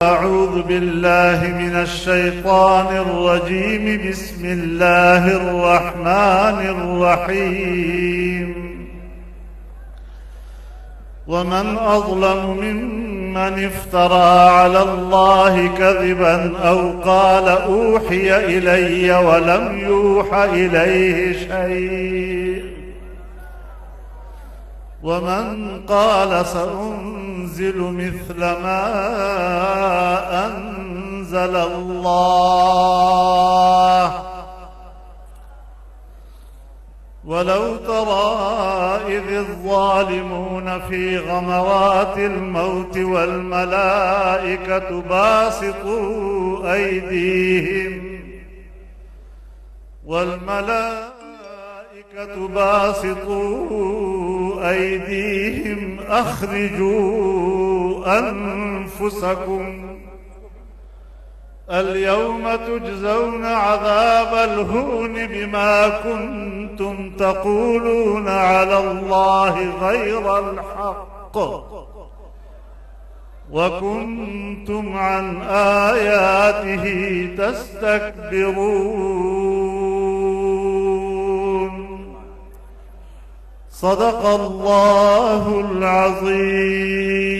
أعوذ بالله من الشيطان الرجيم. بسم الله الرحمن الرحيم. ومن أظلم ممن افترى على الله كذبا أو قال أوحي إلي ولم يوح إليه شيء ومن قال سأنزل مثل ما أنزل الله. ولو ترى إذ الظالمون في غمرات الموت والملائكة باسطوا أيديهم أخرجوا أنفسكم اليوم تجزون عذاب الهون بما كنتم تقولون على الله غير الحق وكنتم عن آياته تستكبرون. صدق الله العظيم.